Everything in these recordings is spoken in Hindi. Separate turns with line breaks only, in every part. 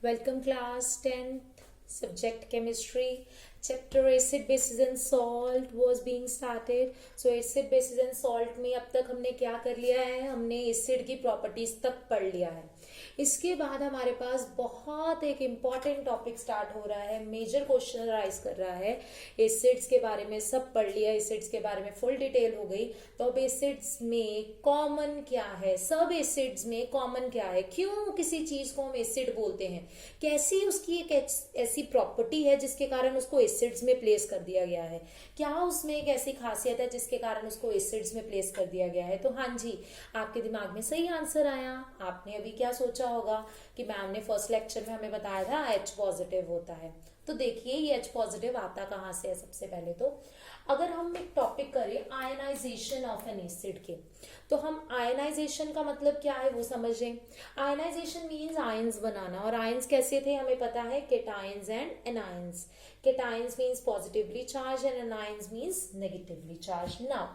Welcome class 10th subject chemistry chapter acid bases and salt was being started. So acid bases and salt में अब तक हमने क्या कर लिया है, हमने एसिड की प्रॉपर्टीज तक पढ़ लिया है. इसके बाद हमारे पास बहुत एक इम्पॉर्टेंट टॉपिक स्टार्ट हो रहा है, मेजर क्वेश्चन राइज कर रहा है. एसिड्स के बारे में सब पढ़ लिया, एसिड्स के बारे में फुल डिटेल हो गई. तो अब एसिड्स में कॉमन क्या है, सब एसिड्स में कॉमन क्या है, क्यों किसी चीज को हम एसिड बोलते हैं, कैसी उसकी एक ऐसी प्रॉपर्टी है जिसके कारण उसको एसिड्स में प्लेस कर दिया गया है, क्या उसमें एक ऐसी खासियत है जिसके कारण उसको एसिड्स में प्लेस कर दिया गया है. तो हाँ जी, आपके दिमाग में सही आंसर आया. आपने अभी क्या सोचा होगा कि मैम ने फर्स्ट लेक्चर में हमें बताया था H पॉजिटिव होता है. तो देखिए ये H पॉजिटिव आता कहाँ से है. सबसे पहले तो अगर हम एक टॉपिक करें आयनाइजेशन ऑफ एन एसिड के, तो हम आयनाइजेशन का मतलब क्या है वो समझें. आयनाइजेशन मींस आयंस बनाना, और आयंस कैसे थे हमें पता है, cations and anions. Cations means positively charge and anions means negatively charge. Now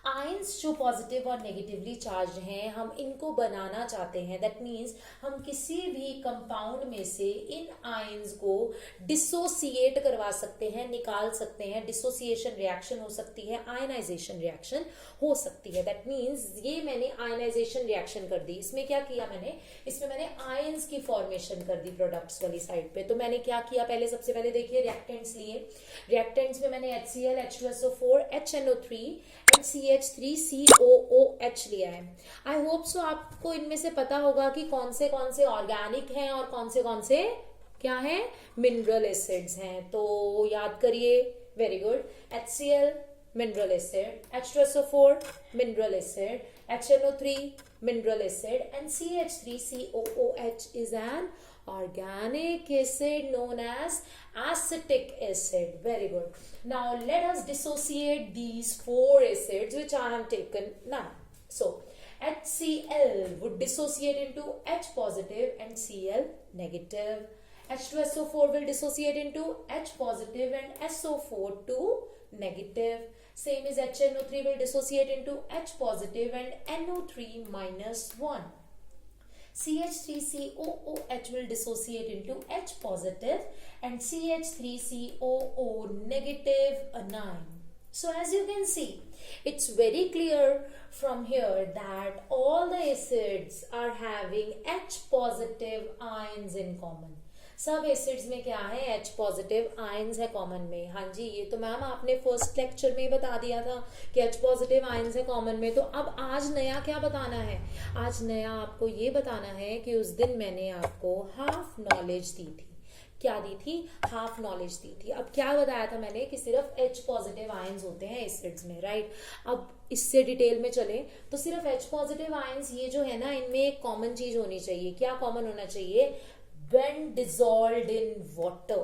ions जो पॉजिटिव और नेगेटिवली चार्ज हैं, हम इनको बनाना चाहते हैं. दैट मीन्स हम किसी भी कंपाउंड में से इन आयंस को डिसोसिएट करवा सकते हैं, निकाल सकते हैं. डिसोसिएशन रिएक्शन हो सकती है, आयनाइजेशन रिएक्शन हो सकती है. दैट मीन्स ये मैंने आयनाइजेशन रिएक्शन कर दी. इसमें क्या किया मैंने, इसमें मैंने आयंस की फॉर्मेशन कर दी प्रोडक्ट्स वाली साइड पे. तो मैंने क्या किया, पहले सबसे पहले देखिए रिएक्टेंट्स लिए. रिएक्टेंट्स में मैंने HCl, H2SO4, HNO3 and CH3COOH लिया है. आई होप सो आपको इनमें से पता होगा कि कौन से ऑर्गेनिक हैं और कौन से क्या हैं, मिनरल एसिड्स हैं. तो याद करिए. Very good. HCl mineral acid, H2SO4 mineral acid, HNO3 mineral acid, and CH3COOH is an organic acid known as acetic acid. Very good. Now let us dissociate these four acids which I have taken now. So HCl would dissociate into H positive and Cl negative. H2SO4 will dissociate into H positive and SO4 to negative. Same as HNO3 will dissociate into H positive and NO3 minus 1. CH3COOH will dissociate into H positive and CH3COO negative anion. So as you can see, it's very clear from here that all the acids are having H positive ions in common. सब एसिड्स में क्या है, H पॉजिटिव आयंस है कॉमन में. हाँ जी, ये तो मैम आपने फर्स्ट लेक्चर में ही बता दिया था कि H पॉजिटिव आयंस है कॉमन में. तो अब आज नया क्या बताना है, आज नया आपको ये बताना है कि उस दिन मैंने आपको हाफ नॉलेज दी थी. क्या दी थी, हाफ नॉलेज दी थी. अब क्या बताया था मैंने कि सिर्फ H पॉजिटिव आयंस होते हैं एसिड्स में, राइट. अब इससे डिटेल में चले तो सिर्फ H पॉजिटिव आयंस ये जो है ना, इनमें एक कॉमन चीज होनी चाहिए. क्या कॉमन होना चाहिए, when dissolved in water.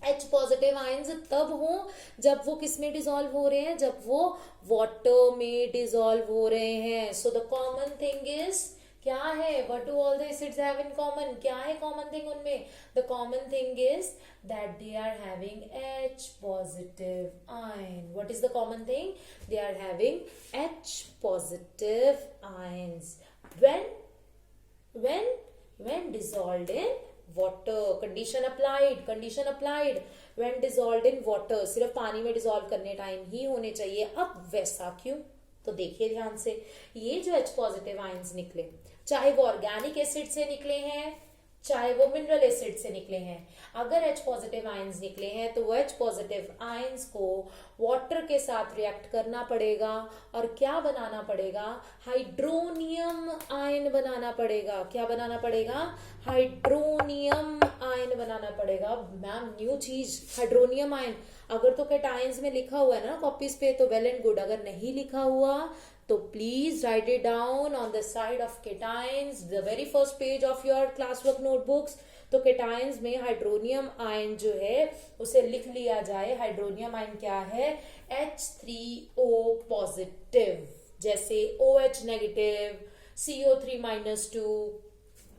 H positive ions तब हो जब वो किस में डिसॉल्व हो रहे हैं, जब वो वाटर में डिसॉल्व हो रहे हैं. So the common thing is क्या है, what do all the acids have in common, क्या है कॉमन थिंग उनमें. The common thing is that they are having H positive ion. What is the common thing, they are having H positive ions when dissolved in water. condition applied when dissolved in water. सिर्फ पानी में डिसॉल्व करने टाइम ही होने चाहिए. अब वैसा क्यों, तो देखिए ध्यान से. ये जो H पॉजिटिव आयंस निकले, चाहे वो ऑर्गेनिक एसिड से निकले हैं, चाहे वो मिनरल एसिड से निकले हैं, अगर H पॉजिटिव आयंस निकले हैं तो वो H पॉजिटिव आयंस को वाटर के साथ रिएक्ट करना पड़ेगा. और क्या बनाना पड़ेगा, हाइड्रोनियम आयन बनाना पड़ेगा. क्या बनाना पड़ेगा, हाइड्रोनियम आयन बनाना पड़ेगा. मैम न्यू चीज, हाइड्रोनियम आयन. अगर तो कैटायंस में लिखा हुआ है ना कॉपीज पे तो वेल एंड गुड, अगर नहीं लिखा हुआ तो please right it down on the side of cations, the very first page of your class work notebooks. तो केटायंस में हाइड्रोनियम आयन जो है उसे लिख लिया जाए. हाइड्रोनियम आयन क्या है, H3O पॉजिटिव, जैसे OH negative, CO3 -2,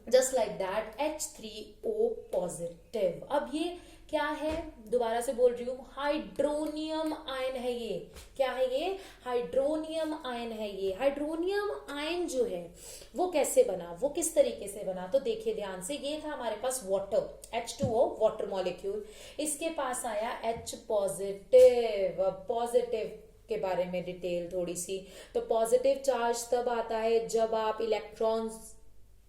just like that H3O positive. अब ये क्या है, दोबारा से बोल रही हूँ, हाइड्रोनियम आयन है ये। क्या है ये? हाइड्रोनियम आयन है ये। हाइड्रोनियम आयन जो है वो कैसे बना, वो किस तरीके से बना, तो देखिए ध्यान से, ये था हमारे पास वाटर, H2O वाटर मॉलिक्यूल, इसके पास आया H पॉजिटिव। पॉजिटिव के बारे में डिटेल थोड़ी सी, तो पॉजिटिव चार्ज तब आता है जब आप इलेक्ट्रॉन्स,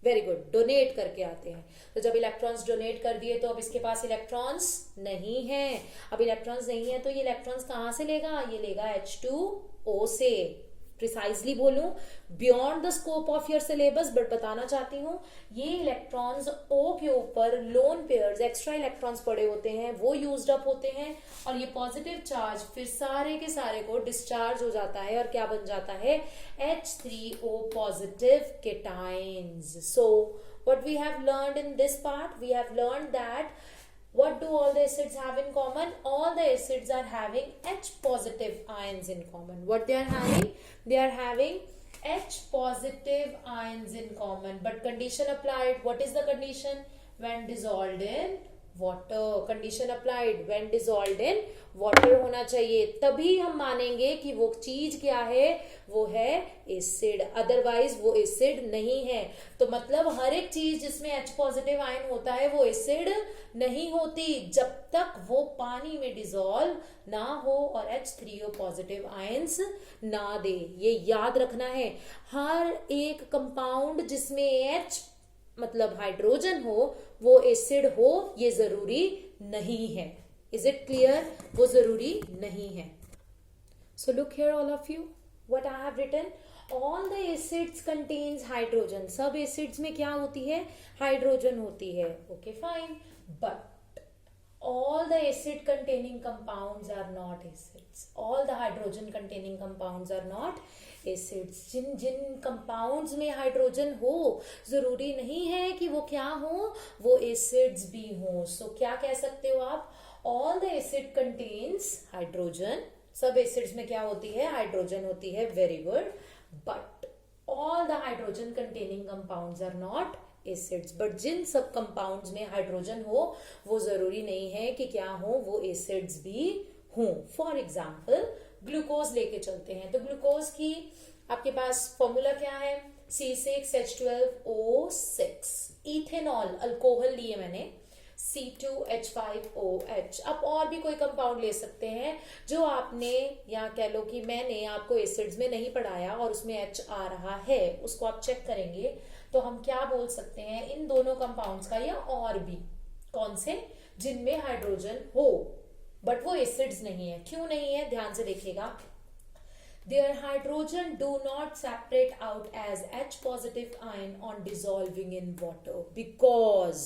वेरी गुड, डोनेट करके आते हैं। तो जब इलेक्ट्रॉन्स डोनेट कर दिए तो अब इसके पास इलेक्ट्रॉन्स नहीं है। अब इलेक्ट्रॉन्स नहीं है तो ये इलेक्ट्रॉन्स कहां से लेगा, ये लेगा H2O से। प्रिसाइजली बोलूं, beyond the scope of your syllabus, but बताना चाहती हूँ ये इलेक्ट्रॉन्स O के ऊपर लोन पेयर्स, एक्स्ट्रा इलेक्ट्रॉन्स पड़े होते हैं, वो यूज्ड अप होते हैं, और ये पॉजिटिव चार्ज फिर सारे के सारे को डिस्चार्ज हो जाता है और क्या बन जाता है, H3O positive cations. So what we have learned in this part, we have learned that what do all the acids have in common? All the acids are having H positive ions in common. What they are having? They are having H positive ions in common. But condition applied. What is the condition? When dissolved in water. Condition applied. When dissolved in water होना चाहिए, तभी हम मानेंगे कि वो चीज क्या है, वो है एसिड, अदरवाइज वो एसिड नहीं है। तो मतलब हर एक चीज जिसमें H पॉजिटिव आयन होता है वो एसिड नहीं होती जब तक वो पानी में डिसॉल्व ना हो और H3O पॉजिटिव आयंस ना दे। ये याद रखना है, हर एक कंपाउंड जिसमें H मतलब हाइड्रोजन हो वो एसिड हो, ये जरूरी नहीं है। Is it clear? वो जरूरी नहीं है। So look here all of you, what I have written, all the acids contains hydrogen. सब एसिड्स में क्या होती है, हाइड्रोजन होती है। Okay fine, but all the acid containing compounds are not acids. All the hydrogen containing compounds are not acids. जिन जिन compounds में हाइड्रोजन हो जरूरी नहीं है कि वो क्या हो, वो acids भी हो। So क्या कह सकते हो आप, all the acid contains hydrogen. सब acids में क्या होती है, हाइड्रोजन होती है, very good. But all the hydrogen containing compounds are not acids. But जिन सब कंपाउंड्स में हाइड्रोजन हो वो जरूरी नहीं है कि क्या हो, वो एसिड्स भी हों। फॉर एग्जाम्पल ग्लूकोज लेके चलते हैं, तो ग्लूकोज की आपके पास फॉर्मूला क्या है, C6H12O6। इथेनॉल अल्कोहल लिए मैंने, C2H5OH। अब और भी कोई कंपाउंड ले सकते हैं जो आपने, या कह लो कि मैंने आपको एसिड्स में नहीं पढ़ाया और उसमें H आ रहा है, उसको आप चेक करेंगे तो हम क्या बोल सकते हैं, इन दोनों कंपाउंड्स का या और भी, कौन से, जिनमें हाइड्रोजन हो बट वो एसिड्स नहीं है। क्यों नहीं है, ध्यान से देखिएगा, their hydrogen do not separate out as H positive ion on dissolving in water, because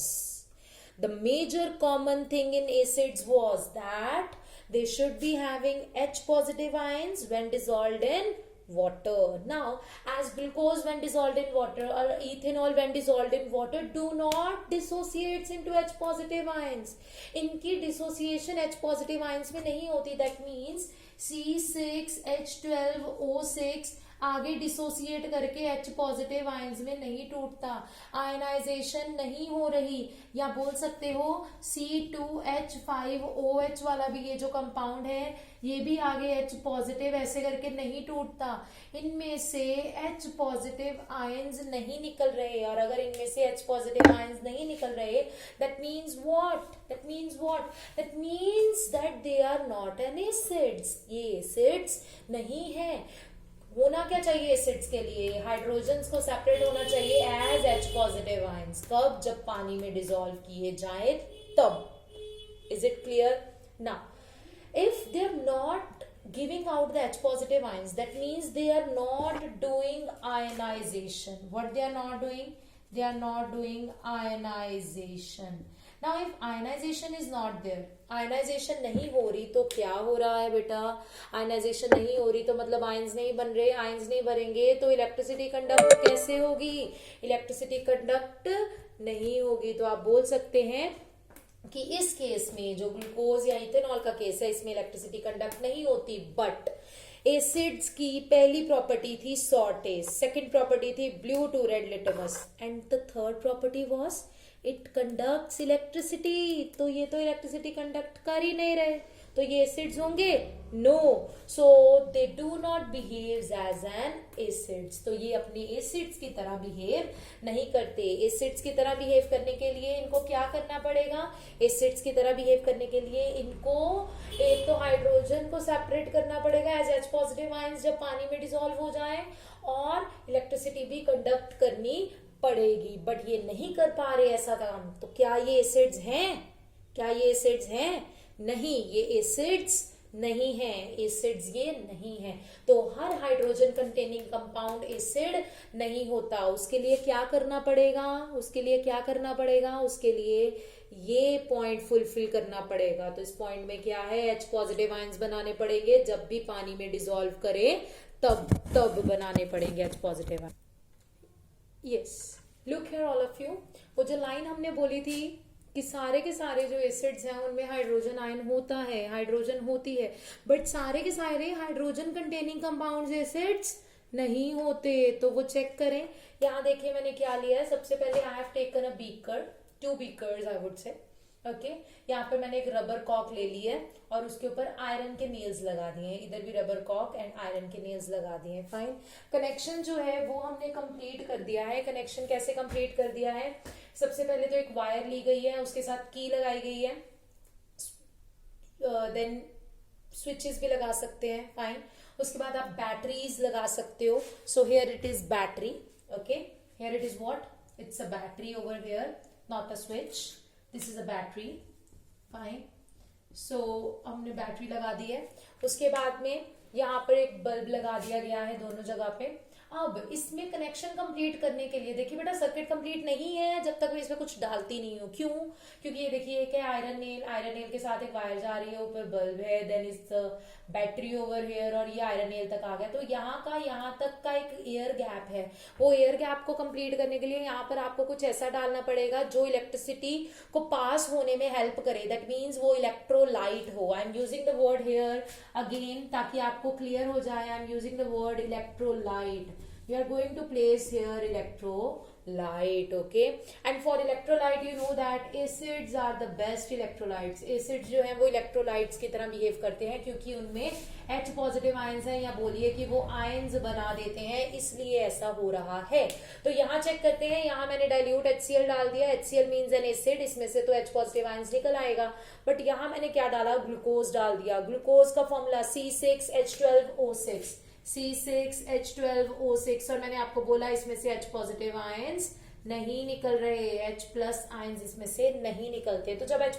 the major common thing in acids was that they should be having H positive ions when dissolved in water. Now, as glucose when dissolved in water or ethanol when dissolved in water do not dissociates into H positive ions. इनकी dissociation H positive ions में नहीं होती. That means C6H12O6 आगे डिसोसिएट करके H पॉजिटिव आयंस में नहीं टूटता, आयनाइजेशन नहीं हो रही, या बोल सकते हो C2H5OH वाला भी ये जो कंपाउंड है ये भी आगे H पॉजिटिव ऐसे करके नहीं टूटता। इनमें से H पॉजिटिव आयंस नहीं निकल रहे, और अगर इनमें से H पॉजिटिव आयंस नहीं निकल रहे, that means what? That means what? That means that they are not an acids. ये acids नहीं है। होना क्या चाहिए एसिड्स के लिए, हाइड्रोजन्स को सेपरेट होना चाहिए एज H पॉजिटिव आयंस। कब? जब पानी में डिसॉल्व किए जाए तब। Is it clear? Now if they are not giving out the H positive ions, that means they are not doing ionization. What they are not doing? They are not doing ionization. Now if ionization is not there, ionization नहीं हो रही तो क्या हो रहा है बेटा, आयनाइजेशन नहीं हो रही तो मतलब आयंस नहीं बन रहे, आयंस नहीं बनेंगे तो इलेक्ट्रिसिटी कंडक्ट कैसे होगी, इलेक्ट्रिसिटी कंडक्ट नहीं होगी। तो आप बोल सकते हैं कि इस केस में जो ग्लूकोज या इथेनॉल का केस है इसमें इलेक्ट्रिसिटी कंडक्ट नहीं होती। बट एसिड्स की पहली प्रॉपर्टी थी सॉर्टेज, सेकंड प्रॉपर्टी थी blue to red litmus, and the third property was it conducts electricity, तो ये तो इलेक्ट्रिसिटी कंडक्ट कर ही नहीं रहे, तो ये एसिड्स होंगे? No, so they do not behave as an acids, तो ये अपनी एसिड्स की तरह बिहेव नहीं करते। एसिड्स की तरह बिहेव करने के लिए इनको क्या करना पड़ेगा? एसिड्स की तरह बिहेव करने के लिए इनको एक तो हाइड्रोजन को सेपरेट करना पड़ेगा एज H पॉजिटिव आयंस जब पानी में डिसॉल्व हो जाए, और इलेक्ट्रिसिटी भी कंडक्ट करनी पड़ेगी, बट ये नहीं कर पा रहे ऐसा काम। तो क्या ये एसिड्स हैं? क्या ये एसिड्स हैं? नहीं, ये एसिड्स नहीं है, एसिड्स ये नहीं है। तो हर हाइड्रोजन कंटेनिंग कंपाउंड एसिड नहीं होता। उसके लिए क्या करना पड़ेगा? उसके लिए क्या करना पड़ेगा? उसके लिए ये पॉइंट फुलफिल करना पड़ेगा। तो इस पॉइंट में क्या है? H पॉजिटिव आयंस बनाने पड़ेंगे, जब भी पानी में डिसॉल्व करे तब बनाने पड़ेंगे H positive ions. Yes, look here all of you, वो जो लाइन हमने बोली थी कि सारे के सारे जो एसिड्स हैं उनमें हाइड्रोजन आयन होता है, हाइड्रोजन होती है, बट सारे के सारे हाइड्रोजन कंटेनिंग कंपाउंड्स एसिड्स नहीं होते। तो वो चेक करें। यहाँ देखिए मैंने क्या लिया है। सबसे पहले I have taken a beaker, 2 beakers I would say, okay. यहाँ पे मैंने एक रबर कॉक ले ली है और उसके ऊपर आयरन के नेल्स लगा दिए हैं। इधर भी रबर कॉक एंड आयरन के नेल्स लगा दिए हैं। फाइन, कनेक्शन जो है वो हमने कंप्लीट कर दिया है। कनेक्शन कैसे कंप्लीट कर दिया है? सबसे पहले तो एक वायर ली गई है, उसके साथ की लगाई गई है, देन स्विचेस भी लगा सकते हैं। फाइन, उसके बाद आप बैटरीज लगा सकते हो। So here it is battery, okay, here it is what, it's a battery over here, not a switch, this is a battery. Fine, so हमने बैटरी लगा दी है। उसके बाद में यहाँ पर एक बल्ब लगा दिया गया है दोनों जगह पे। अब इसमें कनेक्शन कंप्लीट करने के लिए देखिए बेटा, सर्किट कंप्लीट नहीं है जब तक मैं इसमें कुछ डालती नहीं हूँ। क्यों? क्योंकि ये देखिए एक है आयरन नेल, आयरन नेल के साथ एक वायर जा रही है, ऊपर बल्ब है, then is battery over here, और ये आयरन नेल तक आ गया। तो यहाँ तक का एक एयर गैप है। वो एयर गैप को कंप्लीट करने के लिए यहाँ पर आपको कुछ ऐसा डालना पड़ेगा जो इलेक्ट्रिसिटी को पास होने में हेल्प करे। दैट मीन्स वो इलेक्ट्रोलाइट हो। I am using the word here again ताकि आपको क्लियर हो जाए। I am using the word electrolyte. You are going to place here electrolyte, okay? And for electrolyte you know that acids are the best electrolytes. acids जो हैं वो electrolytes की तरह behave करते हैं क्योंकि उनमें H पॉजिटिव आयंस हैं, या बोलिए कि वो आयंस बना देते हैं, इसलिए ऐसा हो रहा है। तो यहाँ चेक करते हैं। यहाँ मैंने डाइल्यूट HCl डाल दिया। HCl मीन्स एन एसिड, इसमें से तो H पॉजिटिव आयंस निकल आएगा। बट यहाँ मैंने क्या डाला? ग्लूकोज डाल दिया। ग्लूकोज का फॉर्मूला C6H12O6, C6H12O6, और मैंने आपको बोला इसमें से H पॉजिटिव आयंस नहीं निकल रहे, H प्लस आयंस इसमें से नहीं निकलते। तो जब H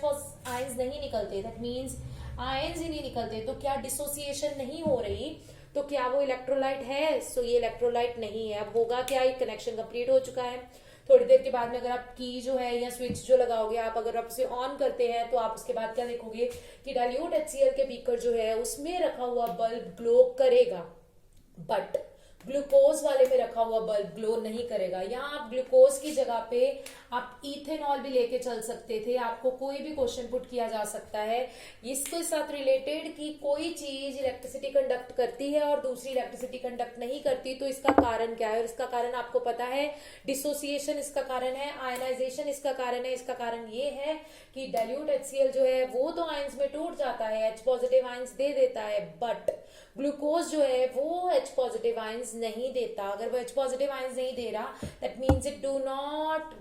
आयंस नहीं निकलते, दैट मीन्स आयंस ही नहीं निकलते, तो क्या डिसोसिएशन नहीं हो रही? तो क्या वो इलेक्ट्रोलाइट है? सो ये इलेक्ट्रोलाइट नहीं है। अब होगा क्या? ये कनेक्शन कंप्लीट हो चुका है। थोड़ी देर के बाद में अगर आप की जो है या स्विच जो लगाओगे, आप अगर आप उसे ऑन करते हैं तो आप उसके बाद क्या देखोगे कि डाइल्यूट HCl के बीकर जो है उसमें रखा हुआ बल्ब ग्लो करेगा, बट ग्लूकोज वाले में रखा हुआ बल्ब ग्लो नहीं करेगा। यहाँ आप ग्लूकोज की जगह पे आप इथेनॉल भी लेके चल सकते थे। आपको कोई भी क्वेश्चन पुट किया जा सकता है इसके साथ रिलेटेड कि कोई चीज इलेक्ट्रिसिटी कंडक्ट करती है और दूसरी इलेक्ट्रिसिटी कंडक्ट नहीं करती, तो इसका कारण क्या है? और इसका कारण आपको पता है, डिसोसिएशन इसका कारण है, आयनाइजेशन इसका कारण है। इसका कारण ये है कि डाइल्यूट HCl जो है वो तो आयंस में टूट जाता है, H पॉजिटिव आयंस दे देता है, बट ग्लूकोज जो है वो H पॉजिटिव आयंस नहीं देता। अगर वो H पॉजिटिव आयंस नहीं दे रहा, that means it do not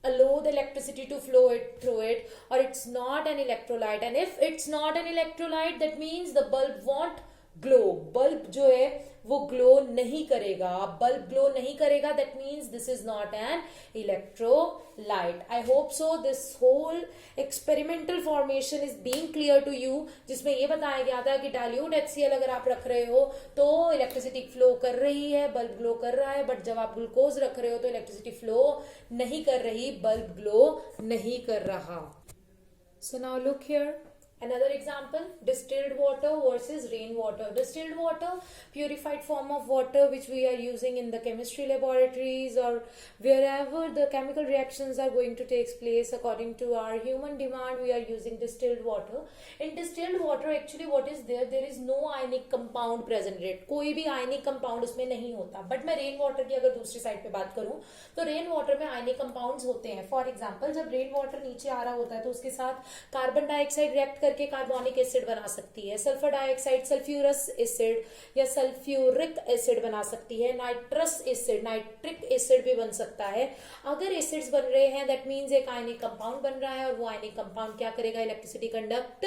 allow the electricity to flow through it, or it's not an electrolyte. And if it's not an electrolyte, that means the bulb won't glow. Bulb जो है वो ग्लो नहीं करेगा। बल्ब ग्लो नहीं करेगा, that means this is not an electrolyte. I hope so this whole experimental formation is being clear to you, जिसमें ये बताया गया था कि डाइल्यूट HCl अगर आप रख रहे हो तो इलेक्ट्रिसिटी फ्लो कर रही है, बल्ब ग्लो कर रहा है, बट जब आप ग्लूकोज रख रहे हो तो इलेक्ट्रिसिटी फ्लो नहीं कर रही, बल्ब ग्लो नहीं कर रहा। So now look here, Another example, distilled water versus rainwater. Distilled water, purified form of water which we are using in the chemistry laboratories or wherever the chemical reactions are going to take place according to our human demand, we are using distilled water. In distilled water actually what is there, there is no ionic compound present in it. कोई भी ionic compound उसमें नहीं होता. But मैं रेन वाटर की अगर दूसरी साइड पे बात करूं तो रेन वाटर में ionic compounds होते हैं. फॉर एग्जाम्पल जब रेन वाटर नीचे आ रहा होता है तो उसके साथ कार्बन डाइऑक्साइड रिएक्ट करके कार्बोनिक एसिड बना सकती है, सल्फर डाइऑक्साइड सल्फ्यूरस एसिड या सल्फ्यूरिक एसिड बना सकती है, नाइट्रस एसिड नाइट्रिक एसिड भी बन सकता है. अगर एसिड्स बन रहे हैं दैट मीन्स एक आयनिक कंपाउंड बन रहा है और वो आयनिक कंपाउंड क्या करेगा, इलेक्ट्रिसिटी कंडक्ट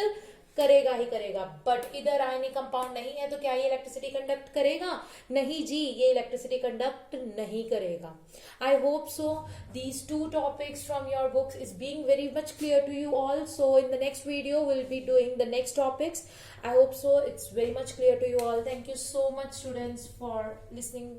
करेगा ही करेगा. बट इधर आयनिक कंपाउंड नहीं है तो क्या ये इलेक्ट्रिसिटी कंडक्ट करेगा? नहीं जी, ये इलेक्ट्रिसिटी कंडक्ट नहीं करेगा. आई hope so these two topics from your books is being very much clear to you all. So in the next video we'll be doing the next topics. I hope so it's very much clear to you all. Thank you so much students for listening